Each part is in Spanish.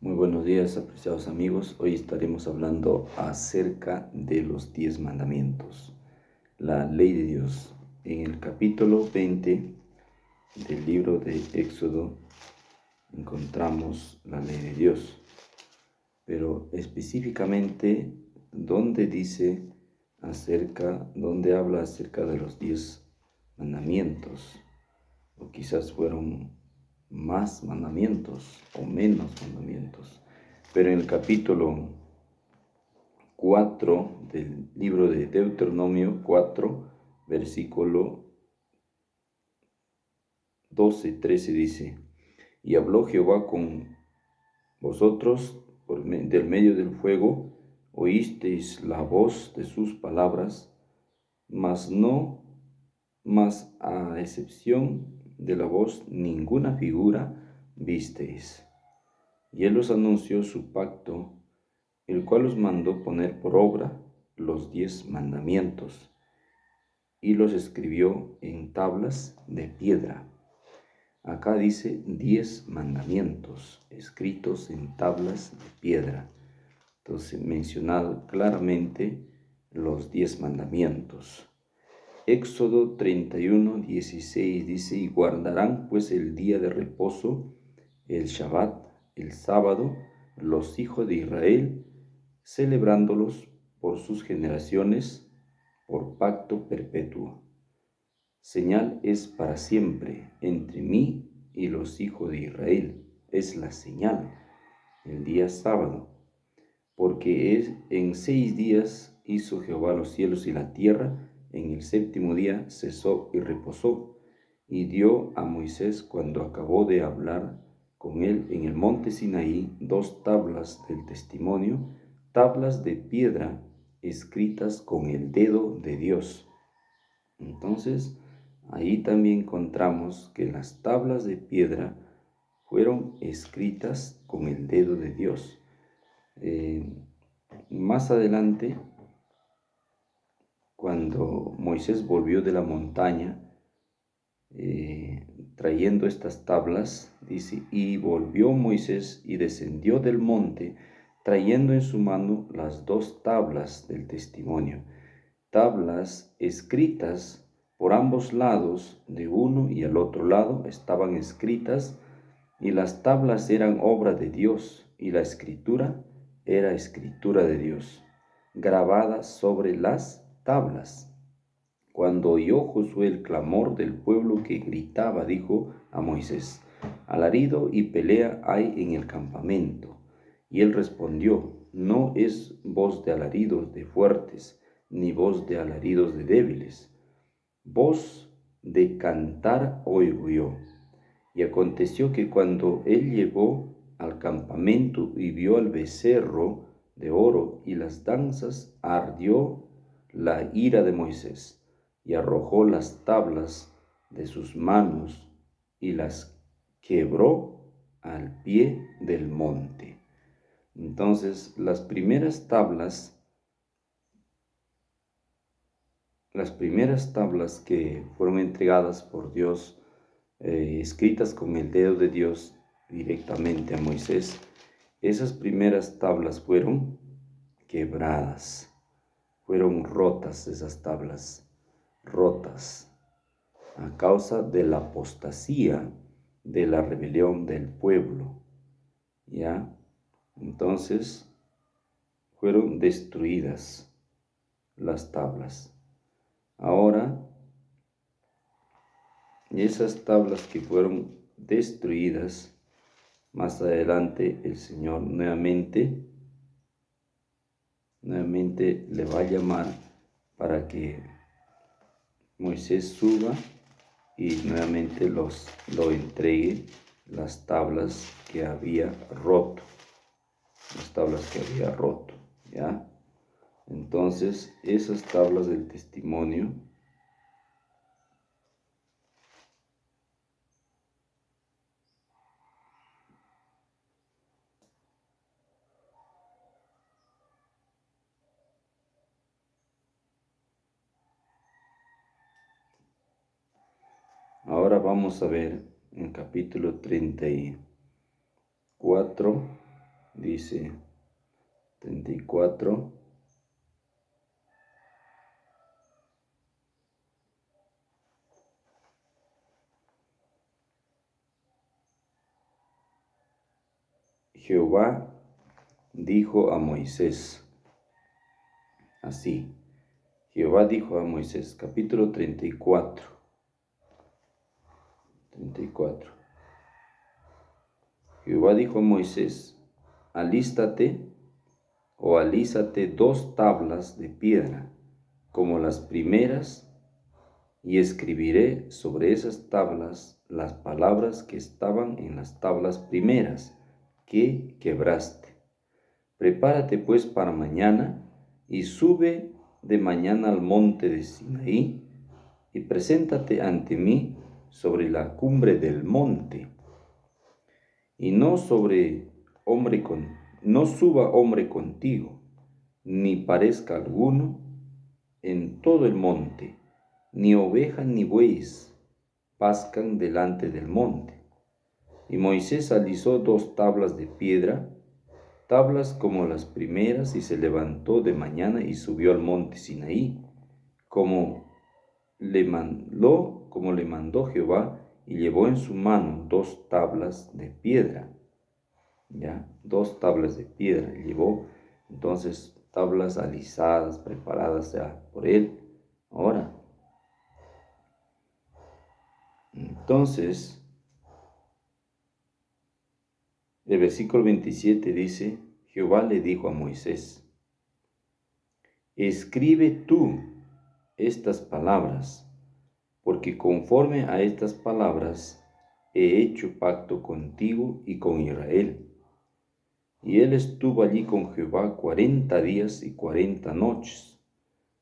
Muy buenos días, apreciados amigos. Hoy estaremos hablando acerca de los 10 mandamientos, la ley de Dios. En el capítulo 20 del libro de Éxodo encontramos la ley de Dios, pero específicamente donde habla acerca de los 10 mandamientos, o quizás fueron más mandamientos o menos mandamientos. Pero en el capítulo 4 del libro de Deuteronomio 4, versículo 12-13 dice: Y habló Jehová con vosotros del medio del fuego, oísteis la voz de sus palabras, mas a excepción de la voz ninguna figura visteis. Y él os anunció su pacto, el cual os mandó poner por obra los 10 mandamientos, y los escribió en tablas de piedra. Acá dice 10 mandamientos escritos en tablas de piedra. Entonces, mencionado claramente los 10 mandamientos. Éxodo 31:16 dice: Y guardarán pues el día de reposo, el Shabbat, el sábado, los hijos de Israel, celebrándolos por sus generaciones, por pacto perpetuo. Señal es para siempre entre mí y los hijos de Israel. Es la señal, el día sábado, porque en 6 días hizo Jehová los cielos y la tierra, en el séptimo día cesó y reposó, y dio a Moisés, cuando acabó de hablar con él en el monte Sinaí, 2 tablas del testimonio, tablas de piedra escritas con el dedo de Dios. Entonces, ahí también encontramos que las tablas de piedra fueron escritas con el dedo de Dios. Más adelante, cuando Moisés volvió de la montaña, trayendo estas tablas, dice: y volvió Moisés y descendió del monte, trayendo en su mano las 2 tablas del testimonio, tablas escritas por ambos lados, de uno y al otro lado estaban escritas, y las tablas eran obra de Dios, y la escritura era escritura de Dios, grabada sobre las tablas. Cuando oyó Josué el clamor del pueblo que gritaba, dijo a Moisés: alarido y pelea hay en el campamento. Y él respondió: no es voz de alaridos de fuertes, ni voz de alaridos de débiles. Voz de cantar oigo yo. Y aconteció que cuando él llegó al campamento y vio al becerro de oro y las danzas, ardió la ira de Moisés, y arrojó las tablas de sus manos y las quebró al pie del monte. Entonces, las primeras tablas que fueron entregadas por Dios, escritas con el dedo de Dios directamente a Moisés, esas primeras tablas fueron quebradas, fueron rotas, esas tablas rotas, a causa de la apostasía, de la rebelión del pueblo, ¿ya? Entonces, fueron destruidas las tablas. Ahora, esas tablas que fueron destruidas, más adelante el Señor nuevamente le va a llamar para que Moisés suba y nuevamente lo entregue las tablas que había roto, ¿ya? Entonces, esas tablas del testimonio ahora vamos a ver en capítulo 34 dice 34. Jehová dijo a Moisés, así, Jehová dijo a Moisés, capítulo 34. Jehová dijo a Moisés, alístate o alízate 2 tablas de piedra, como las primeras, y escribiré sobre esas tablas las palabras que estaban en las tablas primeras, que quebraste. Prepárate pues para mañana, y sube de mañana al monte de Sinaí, y preséntate ante mí sobre la cumbre del monte, y no suba hombre contigo, ni parezca alguno en todo el monte, ni oveja ni bueyes pascan delante del monte. Y Moisés alisó 2 tablas de piedra, tablas como las primeras, y se levantó de mañana y subió al monte Sinaí, como le mandó Jehová, y llevó en su mano 2 tablas de piedra. Ya, 2 tablas de piedra llevó. Entonces, tablas alisadas, preparadas ya por él. Ahora, entonces, el versículo 27 dice, Jehová le dijo a Moisés, escribe tú estas palabras, porque conforme a estas palabras he hecho pacto contigo y con Israel. Y él estuvo allí con Jehová 40 días y 40 noches.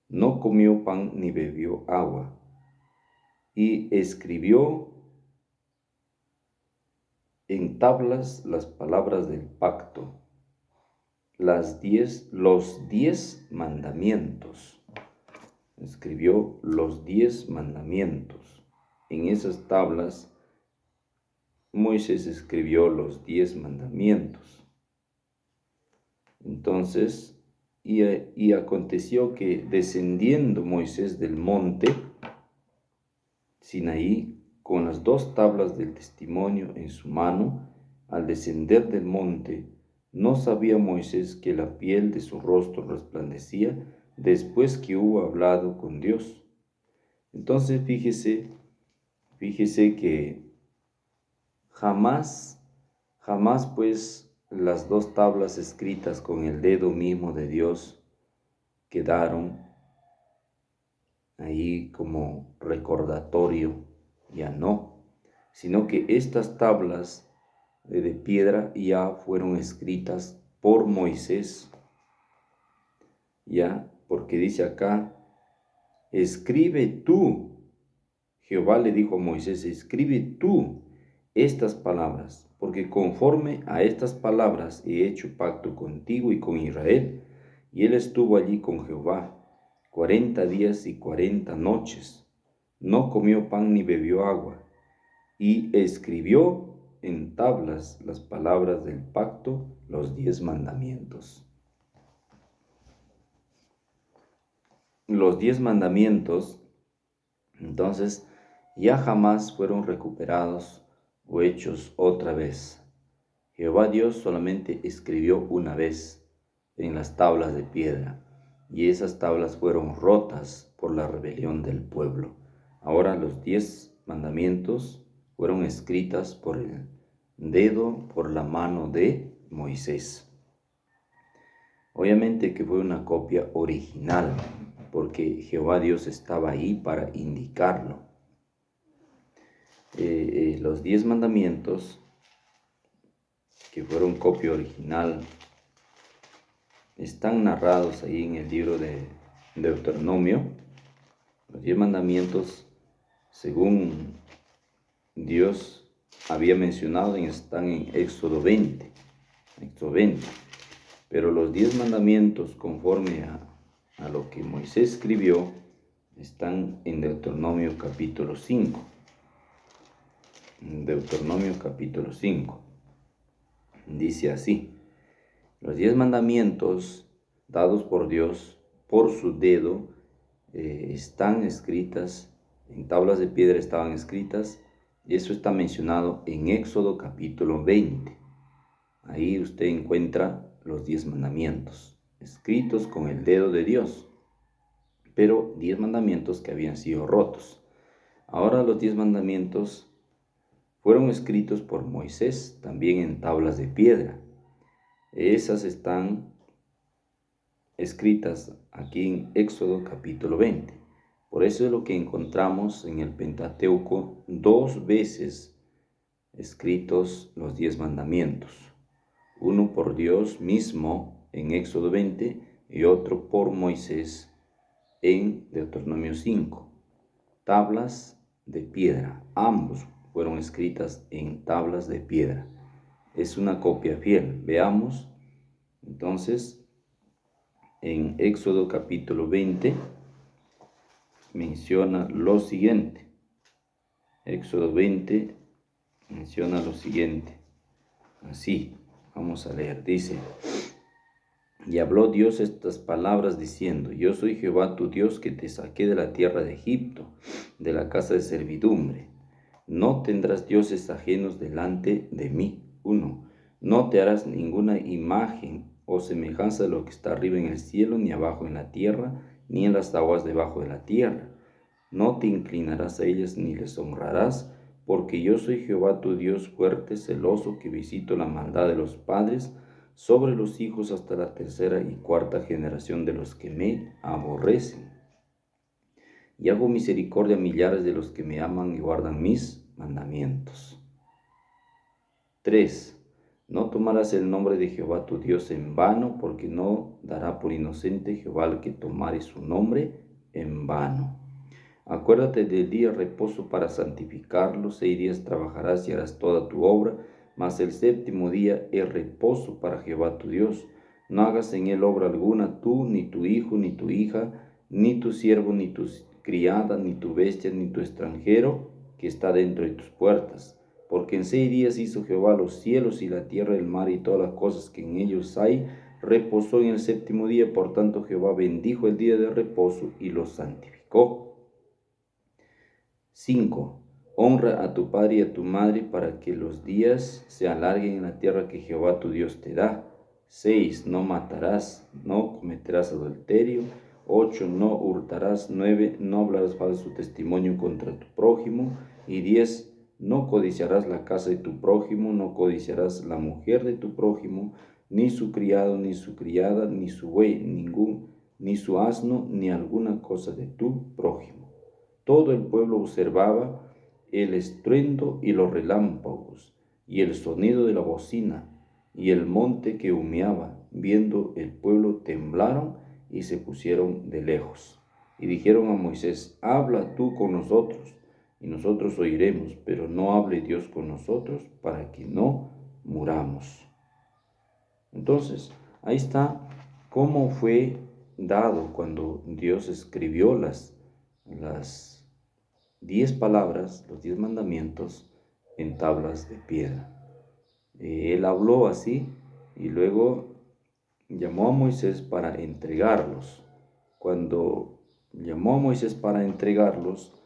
No comió pan ni bebió agua. Y escribió en tablas las palabras del pacto, los 10 mandamientos. Escribió los 10 mandamientos. En esas tablas Moisés escribió los 10 mandamientos. Entonces, y aconteció que descendiendo Moisés del monte Sinaí con las 2 tablas del testimonio en su mano, al descender del monte, no sabía Moisés que la piel de su rostro resplandecía después que hubo hablado con Dios. Entonces fíjese que jamás pues las 2 tablas escritas con el dedo mismo de Dios quedaron ahí como recordatorio, ya no, sino que estas tablas de piedra ya fueron escritas por Moisés, ya, porque dice acá, escribe tú, Jehová le dijo a Moisés, escribe tú estas palabras, porque conforme a estas palabras he hecho pacto contigo y con Israel. Y él estuvo allí con Jehová 40 días y 40 noches. No comió pan ni bebió agua. Y escribió en tablas las palabras del pacto, los 10 mandamientos. Los 10 mandamientos, entonces, ya jamás fueron recuperados o hechos otra vez. Jehová Dios solamente escribió una vez en las tablas de piedra, y esas tablas fueron rotas por la rebelión del pueblo. Ahora los 10 mandamientos fueron escritas por el dedo, por la mano de Moisés. Obviamente que fue una copia original, porque Jehová Dios estaba ahí para indicarlo. Los 10 mandamientos, que fueron copia original, están narrados ahí en el libro de Deuteronomio. Los 10 mandamientos, según Dios había mencionado, están en Éxodo 20. Pero los 10 mandamientos, conforme a lo que Moisés escribió, están en Deuteronomio capítulo 5. Deuteronomio capítulo 5. Dice así: 10 mandamientos dados por Dios por su dedo están escritas, en tablas de piedra estaban escritas, y eso está mencionado en Éxodo capítulo 20. Ahí usted encuentra los 10 mandamientos, escritos con el dedo de Dios, pero 10 mandamientos que habían sido rotos. Ahora los 10 mandamientos fueron escritos por Moisés, también en tablas de piedra. Esas están escritas aquí en Éxodo capítulo 20. Por eso es lo que encontramos en el Pentateuco 2 veces escritos los 10 mandamientos. Uno por Dios mismo en Éxodo 20 y otro por Moisés en Deuteronomio 5. Tablas de piedra, ambos fueron escritas en tablas de piedra. Es una copia fiel. Veamos entonces en Éxodo capítulo 20 menciona lo siguiente. Éxodo 20 menciona lo siguiente. Así, vamos a leer. Dice: y habló Dios estas palabras diciendo: yo soy Jehová tu Dios que te saqué de la tierra de Egipto, de la casa de servidumbre. No tendrás dioses ajenos delante de mí. 1. No te harás ninguna imagen o semejanza de lo que está arriba en el cielo, ni abajo en la tierra, ni en las aguas debajo de la tierra. No te inclinarás a ellas ni les honrarás, porque yo soy Jehová tu Dios fuerte, celoso, que visito la maldad de los padres sobre los hijos hasta la tercera y cuarta generación de los que me aborrecen. Y hago misericordia a millares de los que me aman y guardan mis mandamientos. 3. No tomarás el nombre de Jehová tu Dios en vano, porque no dará por inocente Jehová al que tomare su nombre en vano. Acuérdate del día de reposo para santificarlo. 6 días trabajarás y harás toda tu obra, mas el séptimo día es reposo para Jehová tu Dios. No hagas en él obra alguna, tú, ni tu hijo, ni tu hija, ni tu siervo, ni tu criada, ni tu bestia, ni tu extranjero, que está dentro de tus puertas. Porque en 6 días hizo Jehová los cielos y la tierra, el mar y todas las cosas que en ellos hay. Reposó en el séptimo día, por tanto Jehová bendijo el día de reposo y lo santificó. 5. Honra a tu padre y a tu madre para que los días se alarguen en la tierra que Jehová tu Dios te da. 6. No matarás, no cometerás adulterio. 8. No hurtarás. 9. No hablarás falso testimonio contra tu prójimo. Y 10. No codiciarás la casa de tu prójimo, no codiciarás la mujer de tu prójimo, ni su criado, ni su criada, ni su buey, ni su asno, ni alguna cosa de tu prójimo. Todo el pueblo observaba el estruendo y los relámpagos, y el sonido de la bocina, y el monte que humeaba. Viendo el pueblo temblaron y se pusieron de lejos. Y dijeron a Moisés: habla tú con nosotros, y nosotros oiremos, pero no hable Dios con nosotros para que no muramos. Entonces, ahí está cómo fue dado cuando Dios escribió las 10 palabras, los 10 mandamientos en tablas de piedra. Él habló así y luego llamó a Moisés para entregarlos. Cuando llamó a Moisés para entregarlos,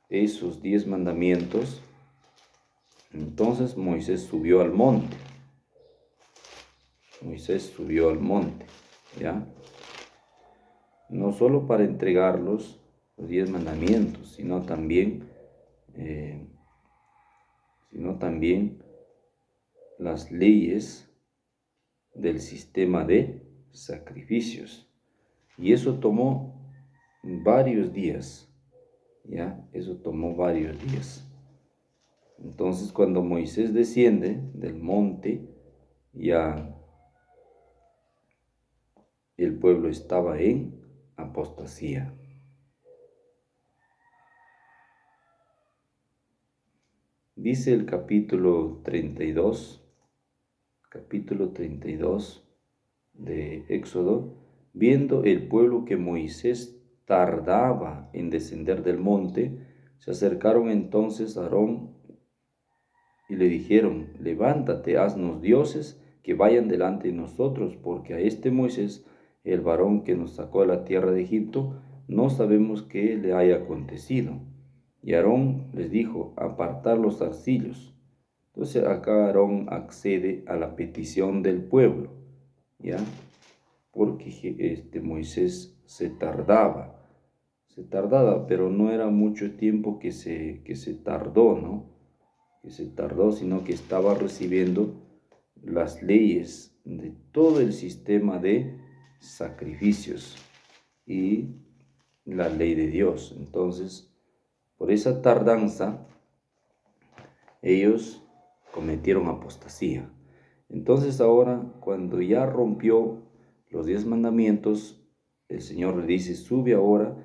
esos 10 mandamientos, entonces Moisés subió al monte. Moisés subió al monte, ¿ya? No solo para entregarlos, los 10 mandamientos, sino también las leyes del sistema de sacrificios. Y eso tomó varios días, ¿ya? Eso tomó varios días. Entonces, cuando Moisés desciende del monte, ya el pueblo estaba en apostasía. Dice el capítulo 32 de Éxodo: viendo el pueblo que Moisés tardaba en descender del monte, se acercaron entonces a Aarón y le dijeron: levántate, haznos dioses que vayan delante de nosotros, porque a este Moisés, el varón que nos sacó de la tierra de Egipto, no sabemos qué le haya acontecido. Y Aarón les dijo, apartar los zarcillos. Entonces acá Aarón accede a la petición del pueblo, ¿ya? Porque Moisés se tardaba, pero no era mucho tiempo que se tardó, ¿no? Que se tardó, sino que estaba recibiendo las leyes de todo el sistema de sacrificios y la ley de Dios. Entonces, por esa tardanza, ellos cometieron apostasía. Entonces ahora, cuando ya rompió los 10 mandamientos, el Señor le dice, sube ahora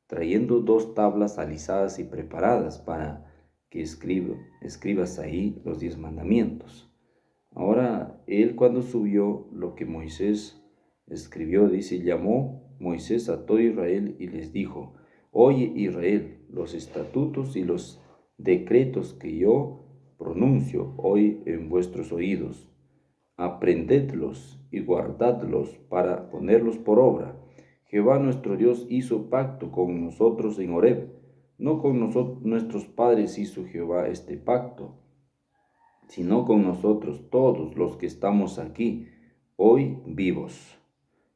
trayendo 2 tablas alisadas y preparadas para que escribas ahí los 10 mandamientos. Ahora, él cuando subió lo que Moisés escribió, dice, llamó Moisés a todo Israel y les dijo, oye Israel, los estatutos y los decretos que yo pronuncio hoy en vuestros oídos, aprendedlos y guardadlos para ponerlos por obra. Jehová nuestro Dios hizo pacto con nosotros en Horeb, no con nuestros padres hizo Jehová este pacto, sino con nosotros todos los que estamos aquí, hoy vivos.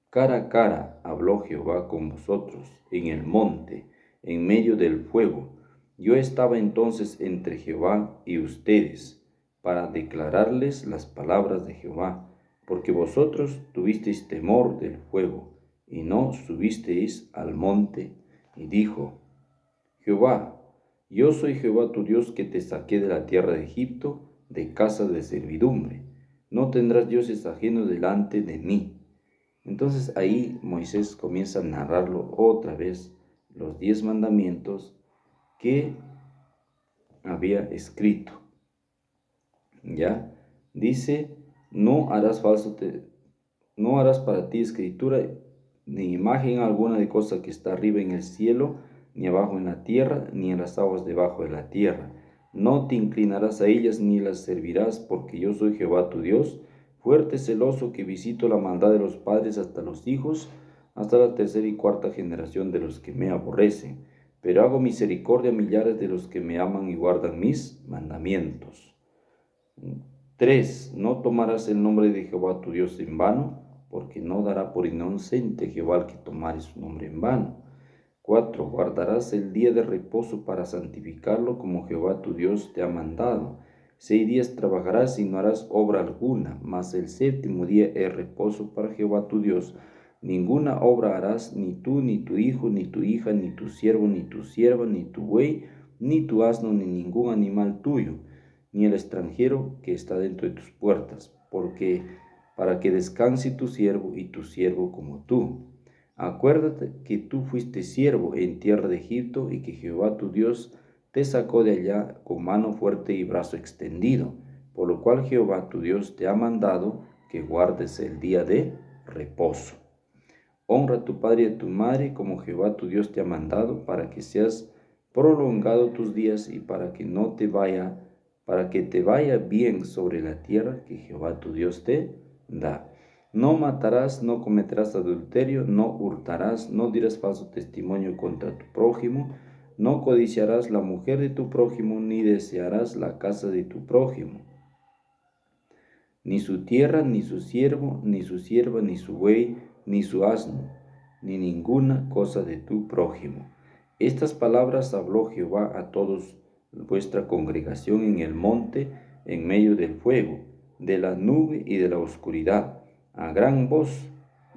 Cara a cara habló Jehová con vosotros en el monte, en medio del fuego. Yo estaba entonces entre Jehová y ustedes, para declararles las palabras de Jehová, porque vosotros tuvisteis temor del fuego, y no subisteis al monte. Y dijo, Jehová, yo soy Jehová tu Dios que te saqué de la tierra de Egipto, de casa de servidumbre. No tendrás dioses ajenos delante de mí. Entonces ahí Moisés comienza a narrarlo otra vez, los 10 mandamientos que había escrito. ¿Ya? Dice, no harás no harás para ti escritura ni imagen alguna de cosa que está arriba en el cielo, ni abajo en la tierra, ni en las aguas debajo de la tierra. No te inclinarás a ellas ni las servirás, porque yo soy Jehová tu Dios, fuerte, celoso, que visito la maldad de los padres hasta los hijos, hasta la tercera y cuarta generación de los que me aborrecen. Pero hago misericordia a millares de los que me aman y guardan mis mandamientos. 3. No tomarás el nombre de Jehová tu Dios en vano, porque no dará por inocente Jehová al que tomare su nombre en vano. 4. Guardarás el día de reposo para santificarlo como Jehová tu Dios te ha mandado. 6 días trabajarás y no harás obra alguna, mas el séptimo día es reposo para Jehová tu Dios. Ninguna obra harás, ni tú, ni tu hijo, ni tu hija, ni tu siervo, ni tu sierva, ni tu buey, ni tu asno, ni ningún animal tuyo, ni el extranjero que está dentro de tus puertas, porque para que descanse tu siervo y tu siervo como tú. Acuérdate que tú fuiste siervo en tierra de Egipto y que Jehová tu Dios te sacó de allá con mano fuerte y brazo extendido, por lo cual Jehová tu Dios te ha mandado que guardes el día de reposo. Honra a tu padre y a tu madre como Jehová tu Dios te ha mandado, para que seas prolongado tus días y para que te vaya bien sobre la tierra que Jehová tu Dios te da. No matarás, no cometerás adulterio, no hurtarás, no dirás falso testimonio contra tu prójimo, no codiciarás la mujer de tu prójimo, ni desearás la casa de tu prójimo, ni su tierra, ni su siervo, ni su sierva, ni su buey, ni su asno, ni ninguna cosa de tu prójimo. Estas palabras habló Jehová a todos vuestra congregación en el monte, en medio del fuego, de la nube y de la oscuridad, a gran voz,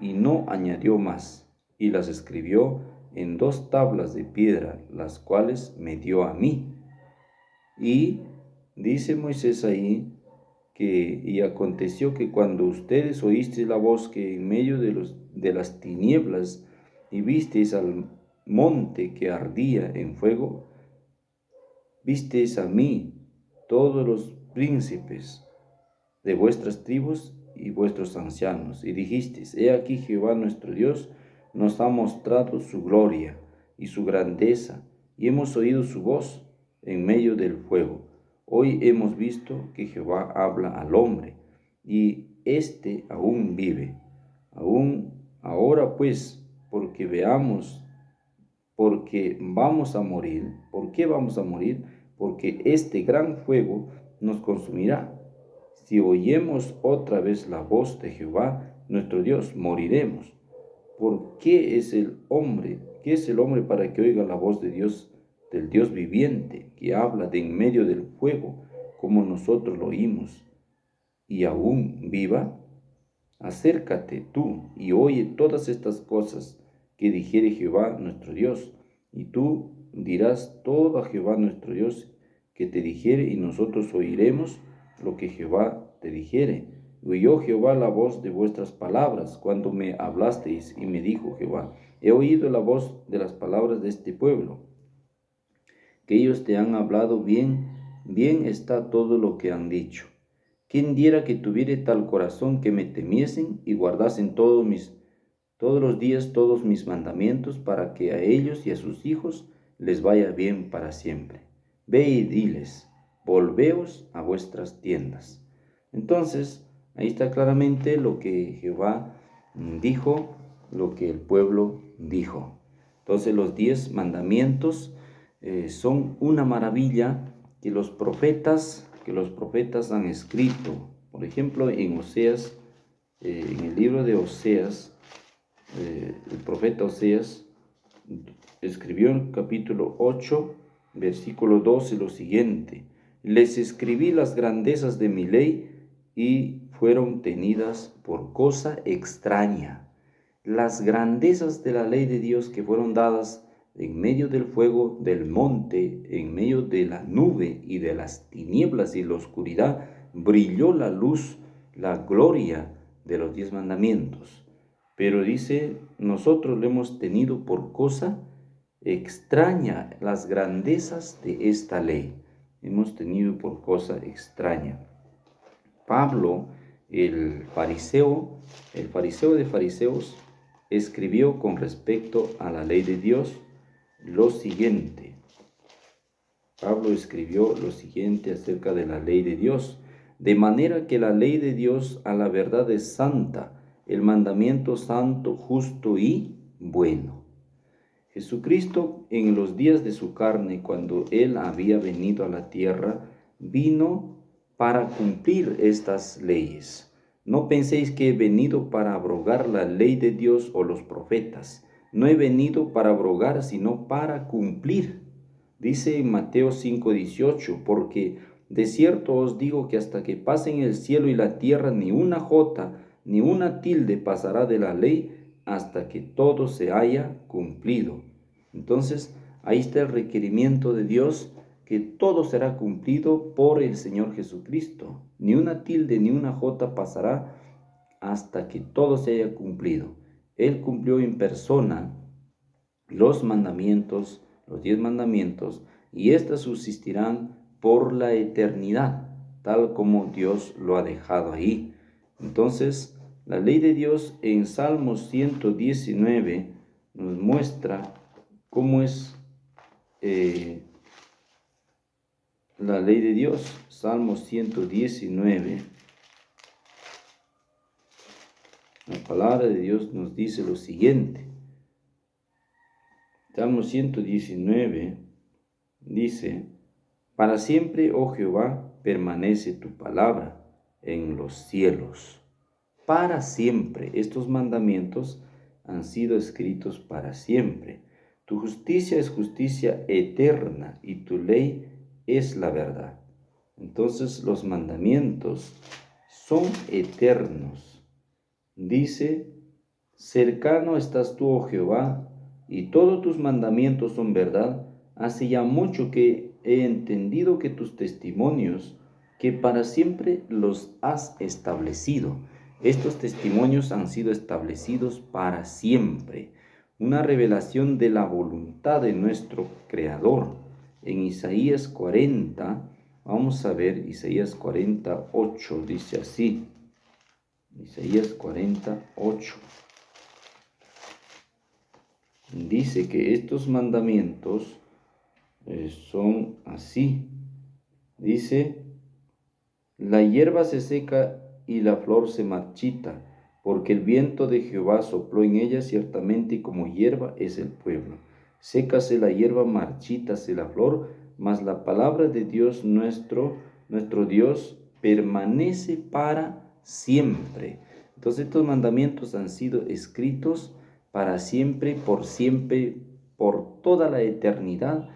y no añadió más, y las escribió en 2 tablas de piedra, las cuales me dio a mí. Y dice Moisés ahí, y aconteció que cuando ustedes oísteis la voz que en medio de las tinieblas y visteis al monte que ardía en fuego, visteis a mí, todos los príncipes de vuestras tribus y vuestros ancianos, y dijisteis, he aquí Jehová nuestro Dios nos ha mostrado su gloria y su grandeza, y hemos oído su voz en medio del fuego. Hoy hemos visto que Jehová habla al hombre, y éste aún vive. Aún ahora pues, porque vamos a morir. ¿Por qué vamos a morir? Porque este gran fuego nos consumirá. Si oyemos otra vez la voz de Jehová, nuestro Dios, moriremos. ¿Por qué es el hombre? ¿Qué es el hombre para que oiga la voz de Dios, del Dios viviente, que habla de en medio del fuego, como nosotros lo oímos, y aún viva? Acércate tú y oye todas estas cosas que dijere Jehová nuestro Dios, y tú dirás todo a Jehová nuestro Dios que te dijere, y nosotros oiremos lo que Jehová te dijere. Y oyó Jehová la voz de vuestras palabras cuando me hablasteis, y me dijo Jehová: he oído la voz de las palabras de este pueblo, que ellos te han hablado bien, bien está todo lo que han dicho. ¿Quién diera que tuviere tal corazón que me temiesen y guardasen todos los días todos mis mandamientos, para que a ellos y a sus hijos les vaya bien para siempre? Ve y diles: volveos a vuestras tiendas. Entonces, ahí está claramente lo que Jehová dijo, lo que el pueblo dijo. Entonces, los 10 mandamientos son una maravilla que los profetas han escrito. Por ejemplo, en Oseas, en el libro de Oseas, el profeta Oseas escribió en el capítulo 8, versículo 12 lo siguiente: les escribí las grandezas de mi ley y fueron tenidas por cosa extraña. Las grandezas de la ley de Dios que fueron dadas en medio del fuego del monte, en medio de la nube y de las tinieblas y la oscuridad, brilló la luz, la gloria de los 10 mandamientos. Pero dice, nosotros le hemos tenido por cosa extraña las grandezas de esta ley. Hemos tenido por cosa extraña. Pablo, el fariseo de fariseos, escribió con respecto a la ley de Dios lo siguiente. Pablo escribió lo siguiente acerca de la ley de Dios: de manera que la ley de Dios a la verdad es santa, el mandamiento santo, justo y bueno. Jesucristo, en los días de su carne, cuando Él había venido a la tierra, vino para cumplir estas leyes. No penséis que he venido para abrogar la ley de Dios o los profetas. No he venido para abrogar, sino para cumplir. Dice en Mateo 5:18, porque de cierto os digo que hasta que pasen el cielo y la tierra, ni una jota, ni una tilde pasará de la ley, hasta que todo se haya cumplido. Entonces, ahí está el requerimiento de Dios, que todo será cumplido por el Señor Jesucristo. Ni una tilde ni una jota pasará hasta que todo se haya cumplido. Él cumplió en persona los mandamientos, los 10 mandamientos, y éstas subsistirán por la eternidad, tal como Dios lo ha dejado ahí. Entonces, la ley de Dios en Salmos 119 nos muestra cómo es la ley de Dios. Salmos 119. La palabra de Dios nos dice lo siguiente. Salmo 119 dice: para siempre, oh Jehová, permanece tu palabra en los cielos. Para siempre. Estos mandamientos han sido escritos para siempre. Tu justicia es justicia eterna y tu ley es la verdad. Entonces los mandamientos son eternos. Dice: cercano estás tú, oh Jehová, y todos tus mandamientos son verdad. Hace ya mucho que he entendido que tus testimonios, que para siempre los has establecido. Estos testimonios han sido establecidos para siempre. Una revelación de la voluntad de nuestro Creador. En Isaías 40, vamos a ver Isaías 48, dice así. Isaías 48. Dice que estos mandamientos son así. Dice: la hierba se seca y la flor se marchita, porque el viento de Jehová sopló en ella, ciertamente como hierba es el pueblo. Sécase la hierba, marchítase la flor, mas la palabra de Dios nuestro Dios permanece para siempre. Entonces estos mandamientos han sido escritos para siempre, por toda la eternidad.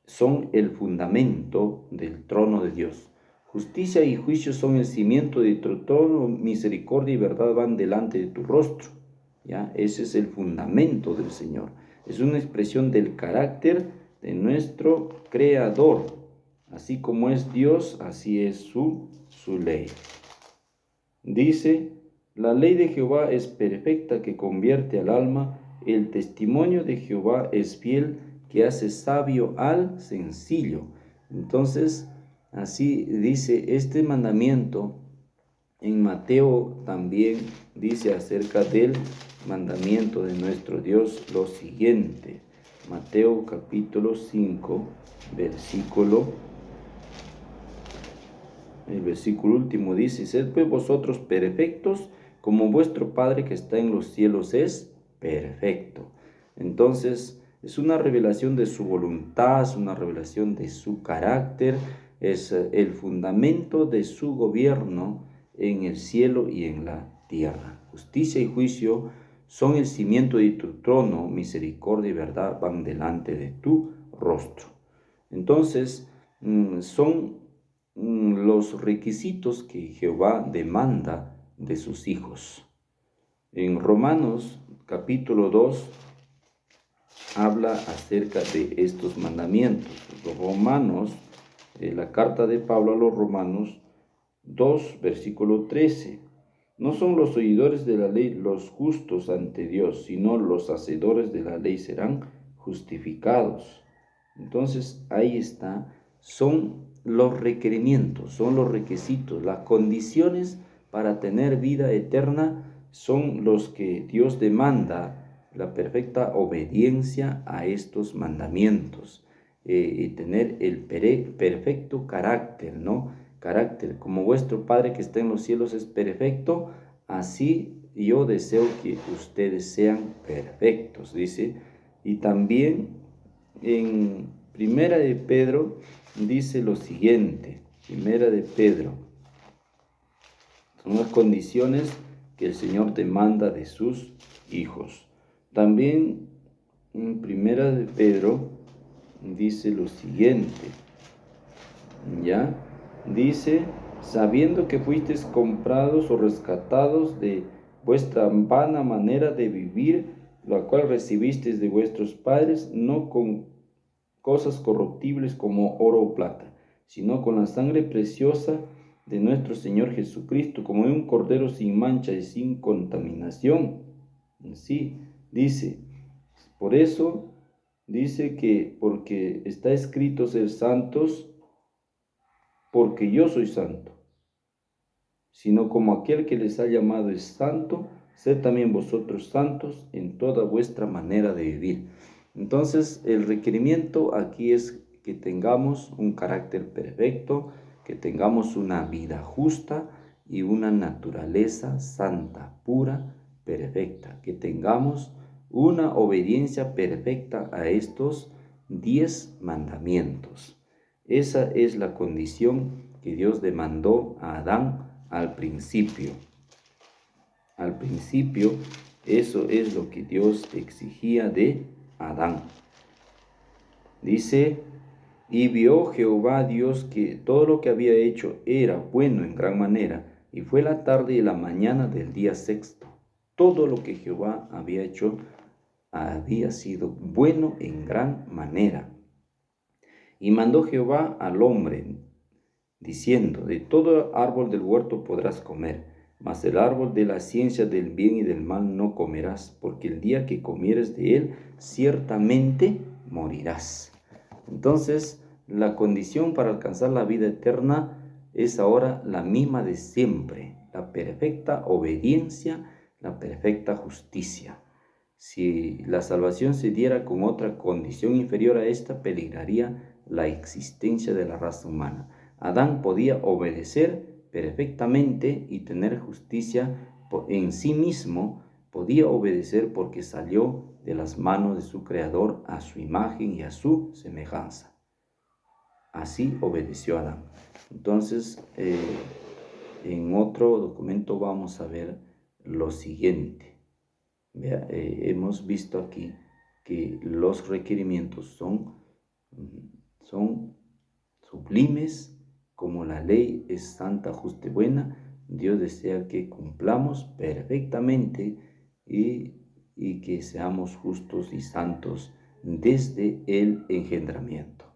Son el fundamento del trono de Dios. Justicia y juicio son el cimiento de tu trono, misericordia y verdad van delante de tu rostro. ¿Ya? Ese es el fundamento del Señor. Es una expresión del carácter de nuestro Creador. Así como es Dios, así es su ley. Dice, la ley de Jehová es perfecta, que convierte al alma. El testimonio de Jehová es fiel, que hace sabio al sencillo. Entonces, así dice este mandamiento. En Mateo también dice acerca del mandamiento de nuestro Dios lo siguiente. Mateo capítulo 5, el versículo último dice, sed pues vosotros perfectos, como vuestro Padre que está en los cielos es perfecto. Entonces, es una revelación de su voluntad, es una revelación de su carácter, es el fundamento de su gobierno en el cielo y en la tierra. Justicia y juicio son el cimiento de tu trono, misericordia y verdad van delante de tu rostro. Entonces, son los requisitos que Jehová demanda de sus hijos. En Romanos capítulo 2 habla acerca de estos mandamientos. Los Romanos, la carta de Pablo a los Romanos 2, versículo 13. No son los oidores de la ley los justos ante Dios, sino los hacedores de la ley serán justificados. Entonces ahí está, son los requerimientos, son los requisitos, las condiciones para tener vida eterna son los que Dios demanda, la perfecta obediencia a estos mandamientos, y tener el perfecto carácter, ¿no? Carácter, como vuestro Padre que está en los cielos es perfecto, así yo deseo que ustedes sean perfectos, dice. Y también en Primera de Pedro dice lo siguiente, Primera de Pedro, son las condiciones que el Señor demanda de sus hijos. También en Primera de Pedro dice lo siguiente, ¿ya? Dice, sabiendo que fuisteis comprados o rescatados de vuestra vana manera de vivir, la cual recibisteis de vuestros padres, no con cosas corruptibles como oro o plata, sino con la sangre preciosa de nuestro Señor Jesucristo, como de un cordero sin mancha y sin contaminación. Sí, dice, por eso dice que porque está escrito ser santos, porque yo soy santo, sino como aquel que les ha llamado es santo, sed también vosotros santos en toda vuestra manera de vivir. Entonces, el requerimiento aquí es que tengamos un carácter perfecto, que tengamos una vida justa y una naturaleza santa, pura, perfecta, que tengamos una obediencia perfecta a estos 10 mandamientos. Esa es la condición que Dios demandó a Adán al principio. Al principio, eso es lo que Dios exigía de Adán. Dice, y vio Jehová Dios que todo lo que había hecho era bueno en gran manera, y fue la tarde y la mañana del día sexto. Todo lo que Jehová había hecho había sido bueno en gran manera. Y mandó Jehová al hombre, diciendo, de todo árbol del huerto podrás comer, mas el árbol de la ciencia del bien y del mal no comerás, porque el día que comieres de él, ciertamente morirás. Entonces, la condición para alcanzar la vida eterna es ahora la misma de siempre, la perfecta obediencia, la perfecta justicia. Si la salvación se diera con otra condición inferior a esta, peligraría la existencia de la raza humana. Adán podía obedecer perfectamente y tener justicia en sí mismo, podía obedecer porque salió de las manos de su Creador a su imagen y a su semejanza. Así obedeció Adán. Entonces, en otro documento vamos a ver lo siguiente. Vea, hemos visto aquí que los requerimientos son sublimes, como la ley es santa, justa y buena. Dios desea que cumplamos perfectamente y que seamos justos y santos desde el engendramiento.